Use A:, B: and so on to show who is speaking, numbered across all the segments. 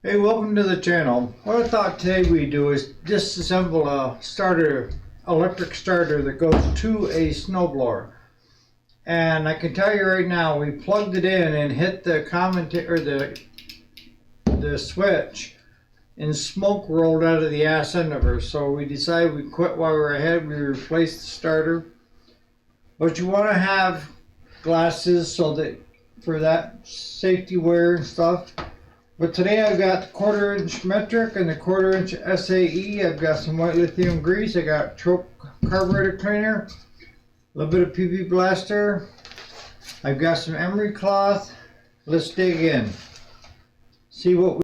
A: Hey, welcome to the channel. What I thought today we'd do is disassemble a starter, electric starter that goes to a snowblower. And I can tell you right now, we plugged it in and hit the the switch, and smoke rolled out of the ass end of her. So we decided we'd quit while we were ahead. We replaced the starter. But you want to have glasses so that for that safety wear and stuff. But today I've got the 1/4 inch metric and the 1/4 inch SAE. I've got some white lithium grease. I got choke carburetor cleaner, a little bit of PP blaster. I've got some emery cloth. Let's dig in. See what we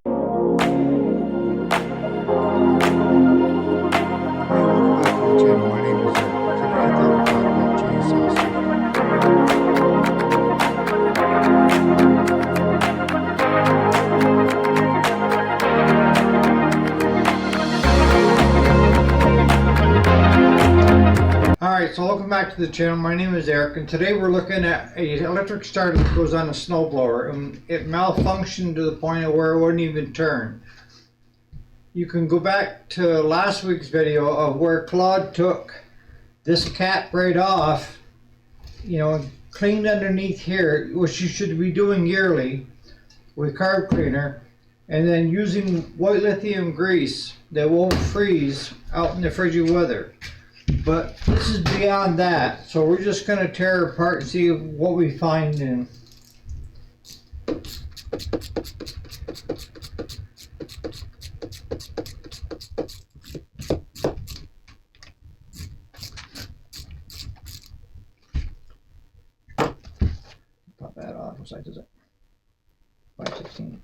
A: So welcome back to the channel. My name is Eric, and today we're looking at an electric starter that goes on a snowblower, and it malfunctioned to the point of where it wouldn't even turn. You can go back to last week's video of where Claude took this cap right off, cleaned underneath here, which you should be doing yearly with carb cleaner, and then using white lithium grease that won't freeze out in the frigid weather. But this is beyond that, so we're just going to tear it apart and see what we find in. Pop that off. What size is it? 5/16.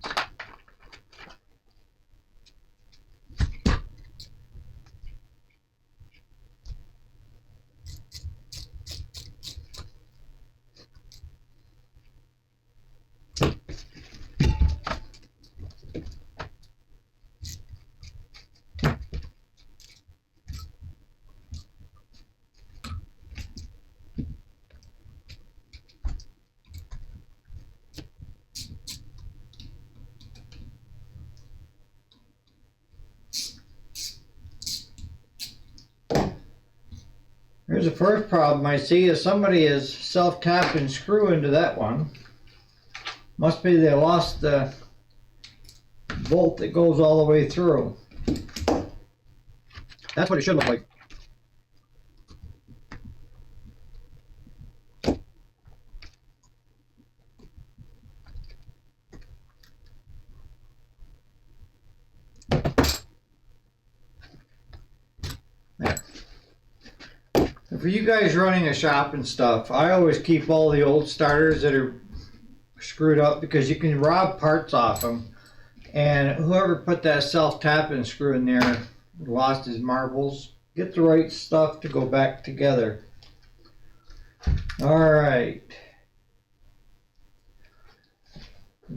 A: Here's the first problem I see is somebody is self-tapping screw into that one. Must be they lost the bolt that goes all the way through. That's what it should look like. For you guys running a shop and stuff, I always keep all the old starters that are screwed up because you can rob parts off them. And whoever put that self-tapping screw in there lost his marbles. Get the right stuff to go back together. Alright.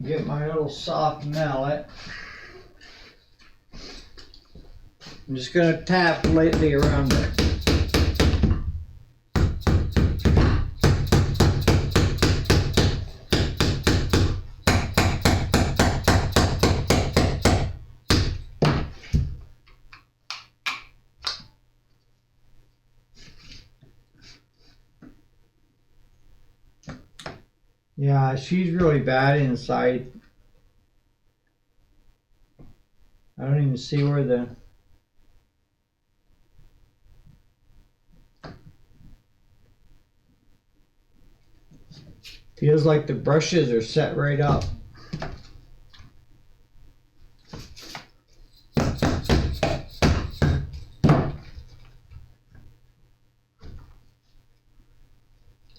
A: Get my little soft mallet. I'm just going to tap lightly around it. Yeah, she's really bad inside. I don't even see where the... Feels like the brushes are set right up.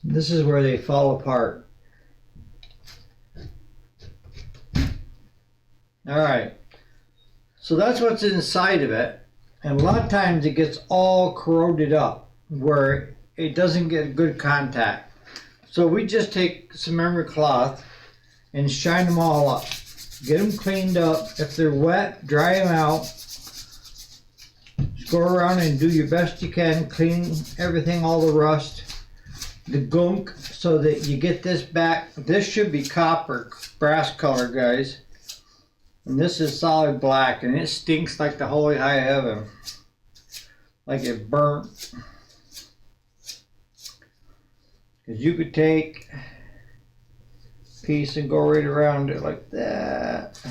A: This is where they fall apart. Alright, so that's what's inside of it, and a lot of times it gets all corroded up where it doesn't get good contact. So we just take some emery cloth and shine them all up. Get them cleaned up. If they're wet, dry them out. Just go around and do your best you can, clean everything, all the rust, the gunk, so that you get this back. This should be copper, brass color, guys. And this is solid black, and it stinks like the holy high heaven. Like it burnt. Because you could take a piece and go right around it like that.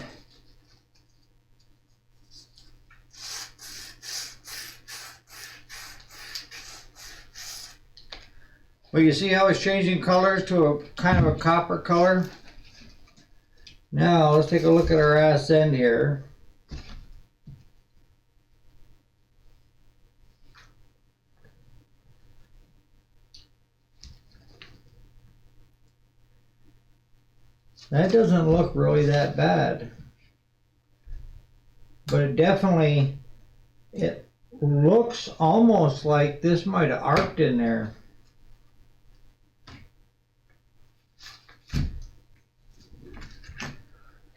A: Well, you see how it's changing colors to a kind of a copper color? Now, let's take a look at our ass end here. That doesn't look really that bad. But it definitely, it looks almost like this might have arced in there.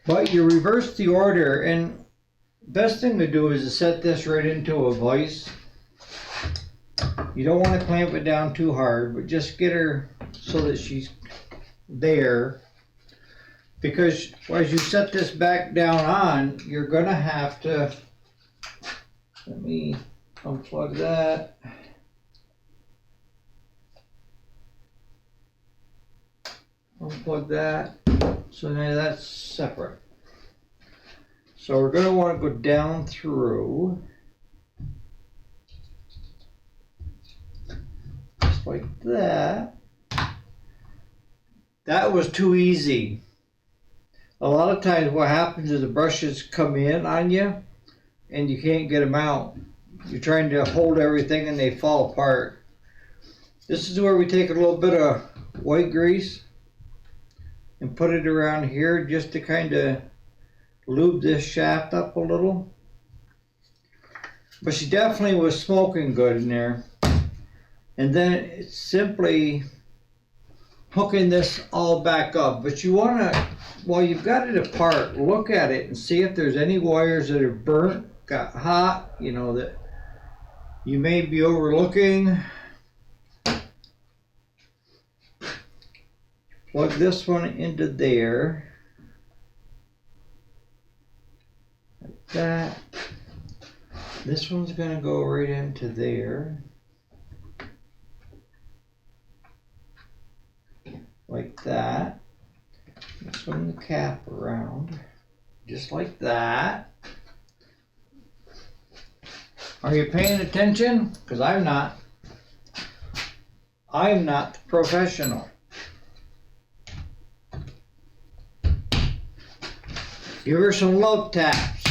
A: But you reverse the order, and best thing to do is to set this right into a vise. You don't want to clamp it down too hard, but just get her so that she's there. Because as you set this back down on, you're going to have to, let me unplug that. Unplug that. So now that's separate. So we're going to want to go down through. Just like that. That was too easy. A lot of times what happens is the brushes come in on you and you can't get them out. You're trying to hold everything and they fall apart. This is where we take a little bit of white grease and put it around here just to kind of lube this shaft up a little. But she definitely was smoking good in there. And then it's simply hooking this all back up. But you want to, while you've got it apart, look at it and see if there's any wires that are burnt, got hot, you know, that you may be overlooking. Plug this one into there, like that. This one's going to go right into there, like that. Swing the cap around, just like that. Are you paying attention? Because I'm not. I'm not the professional. Give her some love taps.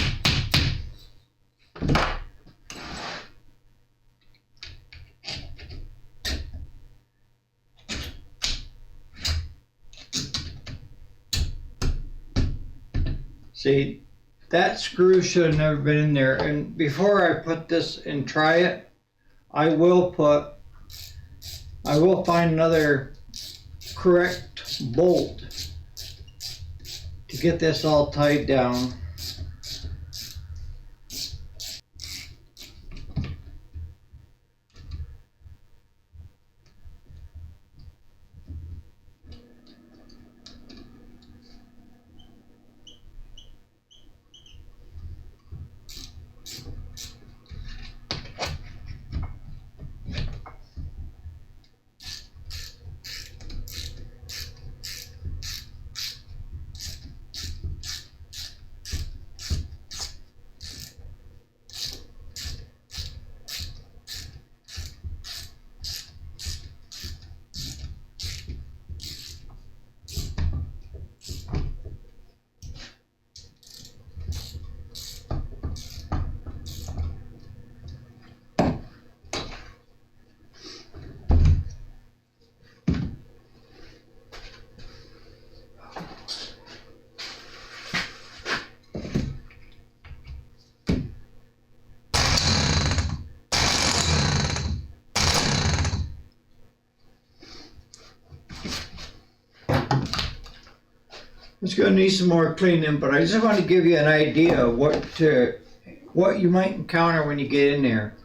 A: See, that screw should have never been in there. And before I put this and try it, I will find another correct bolt to get this all tied down. It's going to need some more cleaning, but I just want to give you an idea of what you might encounter when you get in there.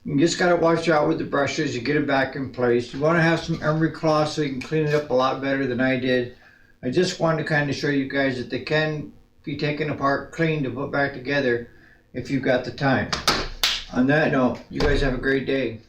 A: You just got to watch out with the brushes. You get it back in place. You want to have some emery cloth so you can clean it up a lot better than I did. I just wanted to kind of show you guys that they can be taken apart, cleaned, and put back together if you've got the time. On that note, you guys have a great day.